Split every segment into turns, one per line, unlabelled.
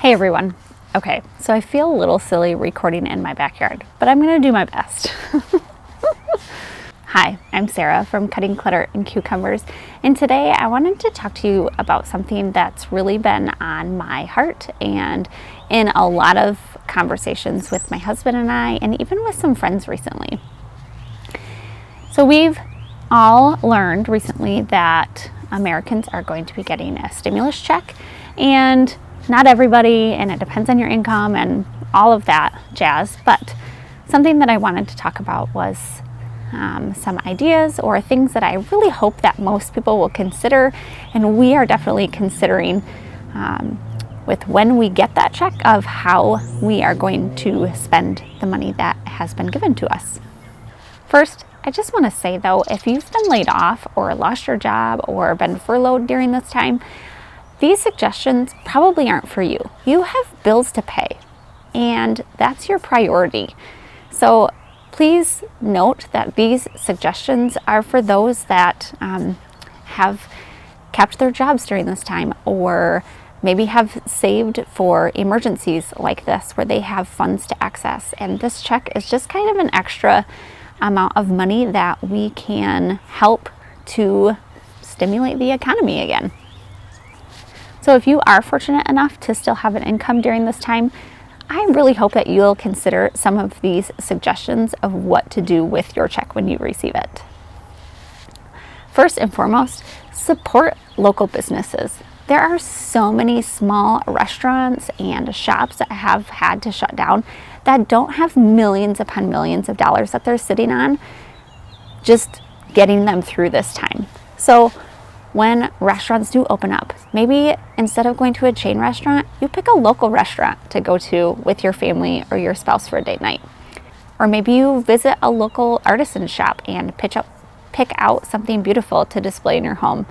Hey everyone. Okay, so I feel a little silly recording in my backyard, but I'm gonna do my best. Hi, I'm Sarah from Cutting Clutter and Cucumbers, and today I wanted to talk to you about something that's really been on my heart and in a lot of conversations with my husband and I, and even with some friends recently. So we've all learned recently that Americans are going to be getting a stimulus check, and not everybody, and it depends on your income and all of that jazz, but something that I wanted to talk about was some ideas or things that I really hope that most people will consider, and we are definitely considering with when we get that check of how we are going to spend the money that has been given to us. First, I just want to say though, if you've been laid off or lost your job or been furloughed during this time, these suggestions probably aren't for you. You have bills to pay, and that's your priority. So please note that these suggestions are for those that have kept their jobs during this time, or maybe have saved for emergencies like this where they have funds to access. And this check is just kind of an extra amount of money that we can help to stimulate the economy again. So if you are fortunate enough to still have an income during this time, I really hope that you'll consider some of these suggestions of what to do with your check when you receive it. First and foremost, support local businesses. There are so many small restaurants and shops that have had to shut down that don't have millions upon millions of dollars that they're sitting on, just getting them through this time. So when restaurants do open up, maybe instead of going to a chain restaurant, you pick a local restaurant to go to with your family or your spouse for a date night. Or maybe you visit a local artisan shop and pick out something beautiful to display in your home.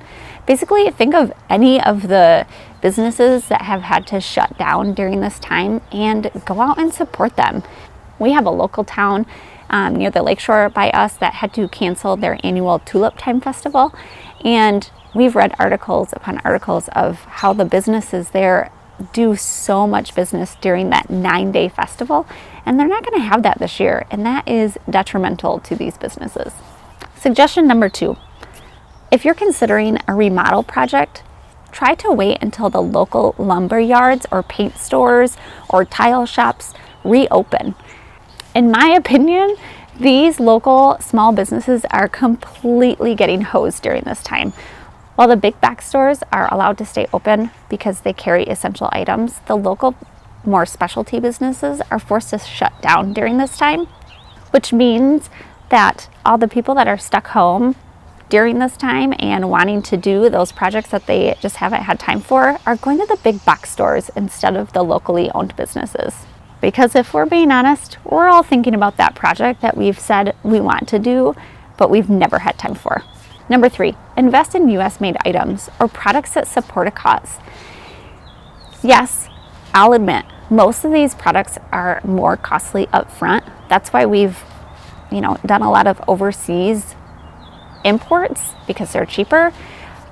Basically, think of any of the businesses that have had to shut down during this time and go out and support them. We have a local town near the lakeshore by us that had to cancel their annual Tulip Time Festival, and we've read articles upon articles of how the businesses there do so much business during that 9-day festival, and they're not going to have that this year, and that is detrimental to these businesses. Suggestion number 2, if you're considering a remodel project, try to wait until the local lumber yards or paint stores or tile shops reopen. In my opinion, these local small businesses are completely getting hosed during this time. While the big box stores are allowed to stay open because they carry essential items, the local, more specialty businesses are forced to shut down during this time, which means that all the people that are stuck home during this time and wanting to do those projects that they just haven't had time for are going to the big box stores instead of the locally owned businesses. Because if we're being honest, we're all thinking about that project that we've said we want to do, but we've never had time for. Number 3, invest in US made items or products that support a cause. Yes, I'll admit, most of these products are more costly up front. That's why we've, done a lot of overseas imports because they're cheaper.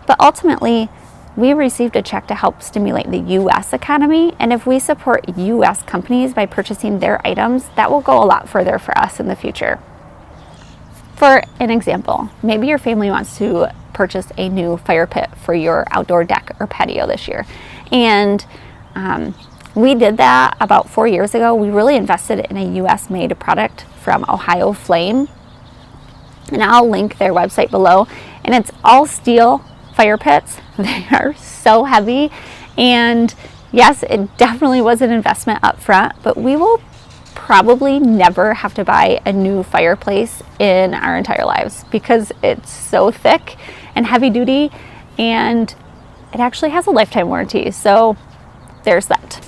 But ultimately, we received a check to help stimulate the US economy, and if we support US companies by purchasing their items, that will go a lot further for us in the future. For an example, maybe your family wants to purchase a new fire pit for your outdoor deck or patio this year. And we did that about 4 years ago. We really invested in a US made product from Ohio Flame. And I'll link their website below. And it's all steel fire pits. They are so heavy. And yes, it definitely was an investment up front, but we will probably never have to buy a new fireplace in our entire lives because it's so thick and heavy duty, and it actually has a lifetime warranty. So there's that.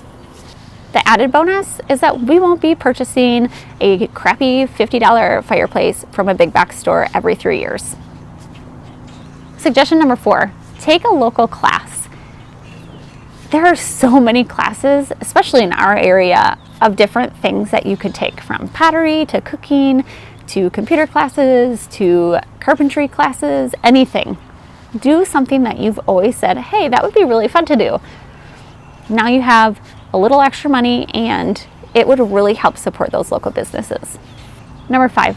The added bonus is that we won't be purchasing a crappy $50 fireplace from a big box store every 3 years. Suggestion number 4, take a local class. There are so many classes, especially in our area, of different things that you could take, from pottery to cooking to computer classes to carpentry classes, anything. Do something that you've always said, hey, that would be really fun to do. Now you have a little extra money, and it would really help support those local businesses. Number 5,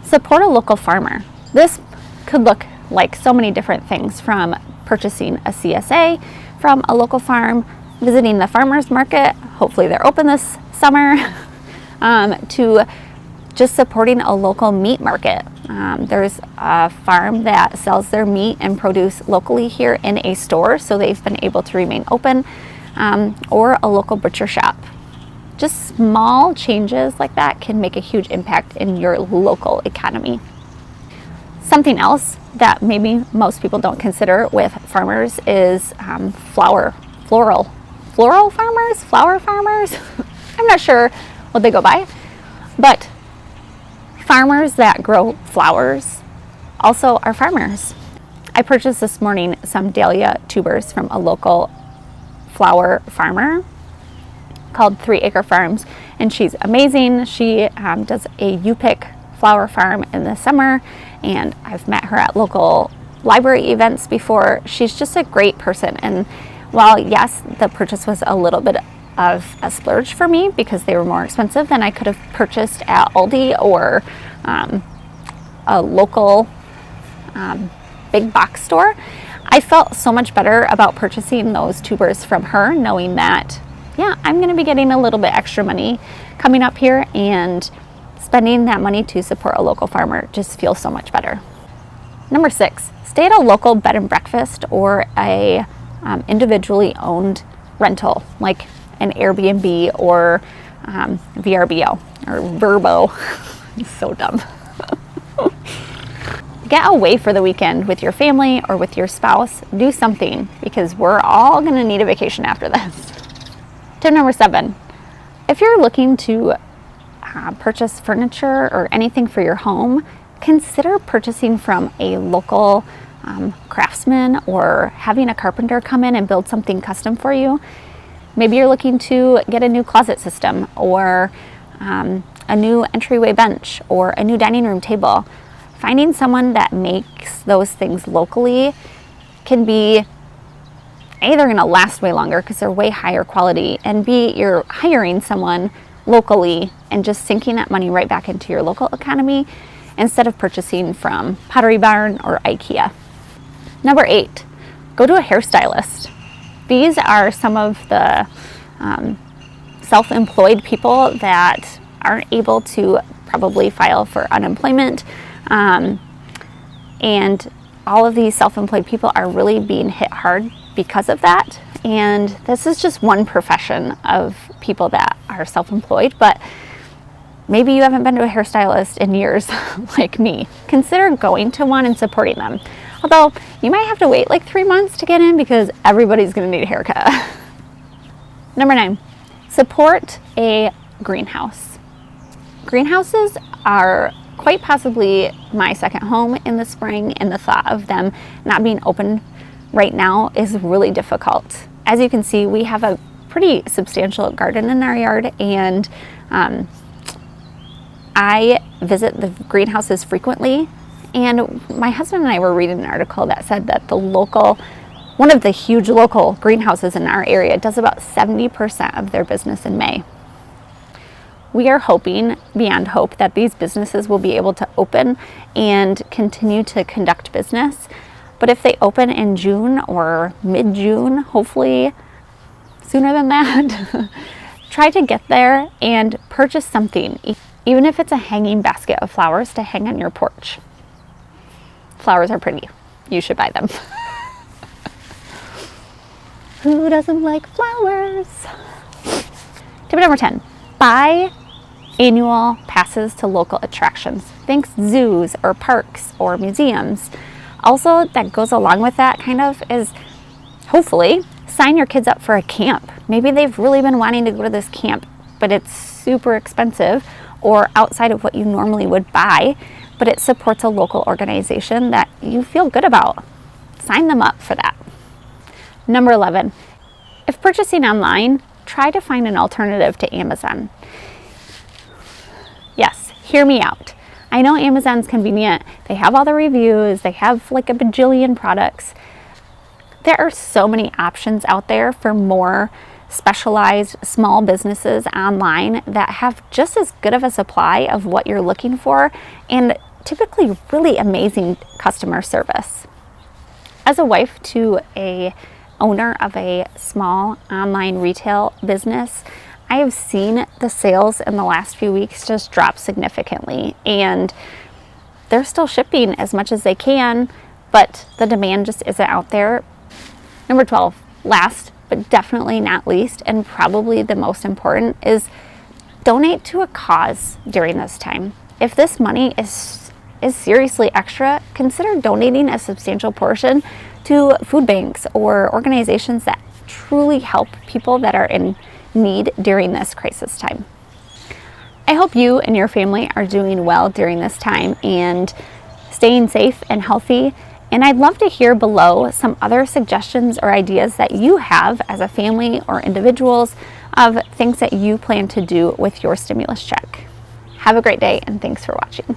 support a local farmer. This could look like so many different things, from purchasing a CSA from a local farm, visiting the farmer's market, hopefully they're open this summer, to just supporting a local meat market. There's a farm that sells their meat and produce locally here in a store, so they've been able to remain open, or a local butcher shop. Just small changes like that can make a huge impact in your local economy. Something else that maybe most people don't consider with farmers is flower farmers. I'm not sure what they go by, but farmers that grow flowers also are farmers. I purchased this morning some dahlia tubers from a local flower farmer called 3 Acre Farms, and she's amazing. She does a U-pick flower farm in the summer, and I've met her at local library events before. She's just a great person, and while yes, the purchase was a little bit of a splurge for me because they were more expensive than I could have purchased at Aldi or a local big box store, I felt so much better about purchasing those tubers from her, knowing that, yeah, I'm going to be getting a little bit extra money coming up here, and spending that money to support a local farmer just feels so much better. Number 6, stay at a local bed and breakfast or a individually owned rental, like an Airbnb or VRBO or Verbo. So dumb. Get away for the weekend with your family or with your spouse. Do something, because we're all going to need a vacation after this. Tip number 7, if you're looking to purchase furniture or anything for your home, consider purchasing from a local craftsman or having a carpenter come in and build something custom for you. Maybe you're looking to get a new closet system or a new entryway bench or a new dining room table. Finding someone that makes those things locally can be A, they're going to last way longer because they're way higher quality, and B, you're hiring someone locally and just sinking that money right back into your local economy instead of purchasing from Pottery Barn or IKEA. Number 8, go to a hairstylist. These are some of the self-employed people that aren't able to probably file for unemployment, and all of these self-employed people are really being hit hard because of that. And this is just one profession of people that are self-employed, but maybe you haven't been to a hairstylist in years like me. Consider going to one and supporting them. Although you might have to wait like 3 months to get in because everybody's going to need a haircut. Number 9, support a greenhouse. Greenhouses are quite possibly my second home in the spring, and the thought of them not being open right now is really difficult. As you can see, we have a pretty substantial garden in our yard, and I visit the greenhouses frequently. And my husband and I were reading an article that said that one of the huge local greenhouses in our area does about 70% of their business in May. We are hoping beyond hope that these businesses will be able to open and continue to conduct business. But if they open in June or mid-June, hopefully sooner than that, try to get there and purchase something, even if it's a hanging basket of flowers to hang on your porch. Flowers are pretty. You should buy them. Who doesn't like flowers? Tip number 10, buy annual passes to local attractions. Think zoos or parks or museums. Also, that goes along with that kind of is, hopefully, sign your kids up for a camp. Maybe they've really been wanting to go to this camp, but it's super expensive or outside of what you normally would buy, but it supports a local organization that you feel good about. Sign them up for that. Number 11, if purchasing online, try to find an alternative to Amazon. Yes, hear me out. I know Amazon's convenient. They have all the reviews. They have like a bajillion products. There are so many options out there for more specialized small businesses online that have just as good of a supply of what you're looking for and typically really amazing customer service. As a wife to a owner of a small online retail business, I have seen the sales in the last few weeks just drop significantly, and they're still shipping as much as they can, but the demand just isn't out there. Number 12, last but definitely not least, and probably the most important, is donate to a cause during this time. If this money is seriously extra, consider donating a substantial portion to food banks or organizations that truly help people that are in need during this crisis time. I hope you and your family are doing well during this time and staying safe and healthy. And I'd love to hear below some other suggestions or ideas that you have as a family or individuals of things that you plan to do with your stimulus check. Have a great day, and thanks for watching.